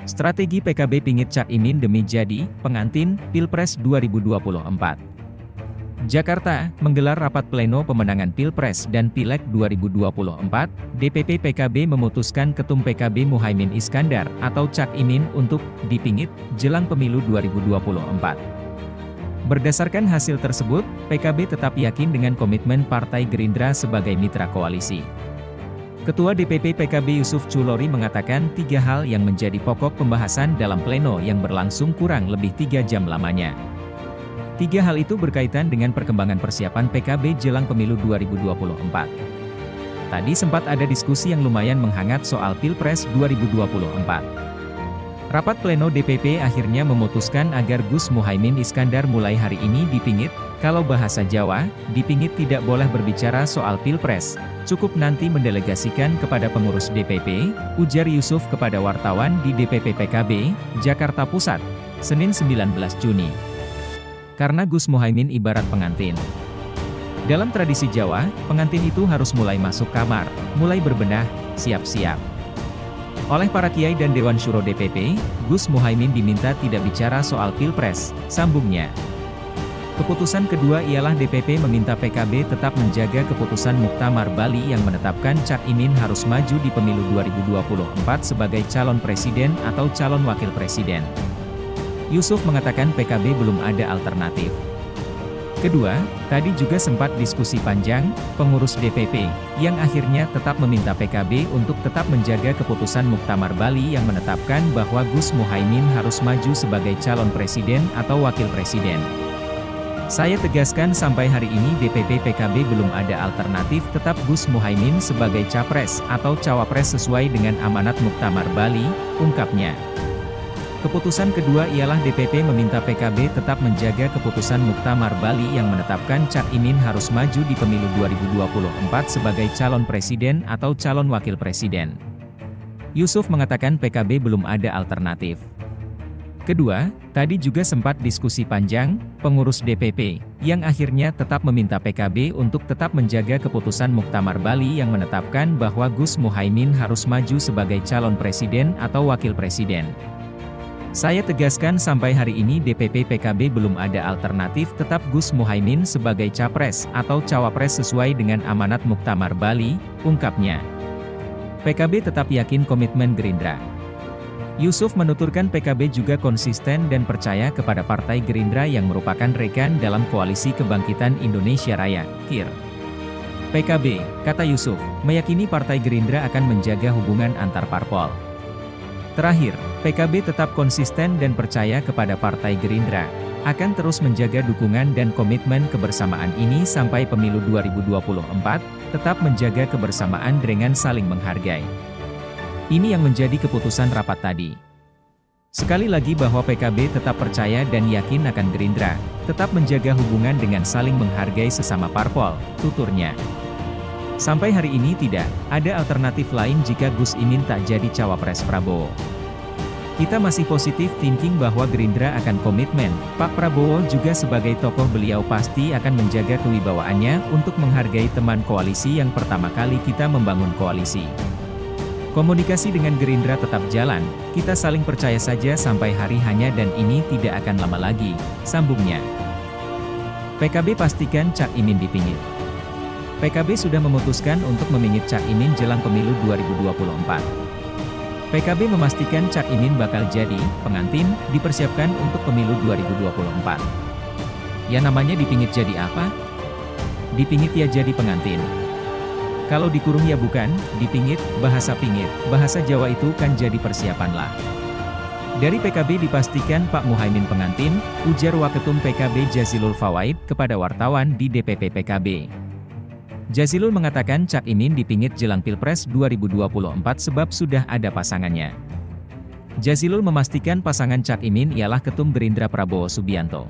Strategi PKB pingit Cak Imin demi jadi pengantin Pilpres 2024. Jakarta menggelar rapat pleno pemenangan Pilpres dan Pileg 2024. DPP PKB memutuskan Ketum PKB Muhaimin Iskandar atau Cak Imin untuk dipingit jelang pemilu 2024. Berdasarkan hasil tersebut, PKB tetap yakin dengan komitmen Partai Gerindra sebagai mitra koalisi. Ketua DPP PKB Yusuf Chulori mengatakan 3 hal yang menjadi pokok pembahasan dalam pleno yang berlangsung kurang lebih 3 jam lamanya. 3 hal itu berkaitan dengan perkembangan persiapan PKB jelang pemilu 2024. Tadi sempat ada diskusi yang lumayan menghangat soal Pilpres 2024. Rapat pleno DPP akhirnya memutuskan agar Gus Muhaimin Iskandar mulai hari ini dipingit. Kalau bahasa Jawa, dipingit tidak boleh berbicara soal Pilpres, cukup nanti mendelegasikan kepada pengurus DPP, ujar Yusuf kepada wartawan di DPP PKB, Jakarta Pusat, Senin 19 Juni. Karena Gus Muhaimin ibarat pengantin. Dalam tradisi Jawa, pengantin itu harus mulai masuk kamar, mulai berbenah, siap-siap. Oleh para kiai dan Dewan Syuro DPP, Gus Muhaimin diminta tidak bicara soal Pilpres, sambungnya. Keputusan kedua ialah DPP meminta PKB tetap menjaga keputusan Muktamar Bali yang menetapkan Cak Imin harus maju di pemilu 2024 sebagai calon presiden atau calon wakil presiden. Yusuf mengatakan PKB belum ada alternatif. Kedua, tadi juga sempat diskusi panjang, pengurus DPP, yang akhirnya tetap meminta PKB untuk tetap menjaga keputusan Muktamar Bali yang menetapkan bahwa Gus Muhaimin harus maju sebagai calon presiden atau wakil presiden. Saya tegaskan sampai hari ini DPP PKB belum ada alternatif tetap Gus Muhaimin sebagai capres atau cawapres sesuai dengan amanat Muktamar Bali, ungkapnya. Keputusan kedua ialah DPP meminta PKB tetap menjaga keputusan Muktamar Bali yang menetapkan Cak Imin harus maju di pemilu 2024 sebagai calon presiden atau calon wakil presiden. Yusuf mengatakan PKB belum ada alternatif. Kedua, tadi juga sempat diskusi panjang, pengurus DPP, yang akhirnya tetap meminta PKB untuk tetap menjaga keputusan Muktamar Bali yang menetapkan bahwa Gus Muhaimin harus maju sebagai calon presiden atau wakil presiden. Saya tegaskan sampai hari ini DPP PKB belum ada alternatif tetap Gus Muhaimin sebagai capres atau cawapres sesuai dengan amanat Muktamar Bali, ungkapnya. PKB tetap yakin komitmen Gerindra. Yusuf menuturkan PKB juga konsisten dan percaya kepada Partai Gerindra yang merupakan rekan dalam Koalisi Kebangkitan Indonesia Raya, KIR. PKB, kata Yusuf, meyakini Partai Gerindra akan menjaga hubungan antar parpol. Terakhir, PKB tetap konsisten dan percaya kepada Partai Gerindra, akan terus menjaga dukungan dan komitmen kebersamaan ini sampai pemilu 2024, tetap menjaga kebersamaan dengan saling menghargai. Ini yang menjadi keputusan rapat tadi. Sekali lagi bahwa PKB tetap percaya dan yakin akan Gerindra, tetap menjaga hubungan dengan saling menghargai sesama parpol, tuturnya. Sampai hari ini tidak ada alternatif lain jika Gus Imin tak jadi cawapres Prabowo. Kita masih positif thinking bahwa Gerindra akan komitmen, Pak Prabowo juga sebagai tokoh beliau pasti akan menjaga kewibawaannya untuk menghargai teman koalisi yang pertama kali kita membangun koalisi. Komunikasi dengan Gerindra tetap jalan, kita saling percaya saja sampai hari hanya dan ini tidak akan lama lagi, sambungnya. PKB pastikan Cak Imin dipingit. PKB sudah memutuskan untuk memingit Cak Imin jelang pemilu 2024. PKB memastikan Cak Imin bakal jadi pengantin, dipersiapkan untuk pemilu 2024. Ya namanya dipingit jadi apa? Dipingit ya jadi pengantin. Kalau dikurung ya bukan, dipingit, bahasa pingit, bahasa Jawa itu kan jadi persiapan lah. Dari PKB dipastikan Pak Muhaimin pengantin, ujar Waketum PKB Jazilul Fawaid kepada wartawan di DPP PKB. Jazilul mengatakan Cak Imin dipingit jelang Pilpres 2024 sebab sudah ada pasangannya. Jazilul memastikan pasangan Cak Imin ialah Ketum Gerindra Prabowo Subianto.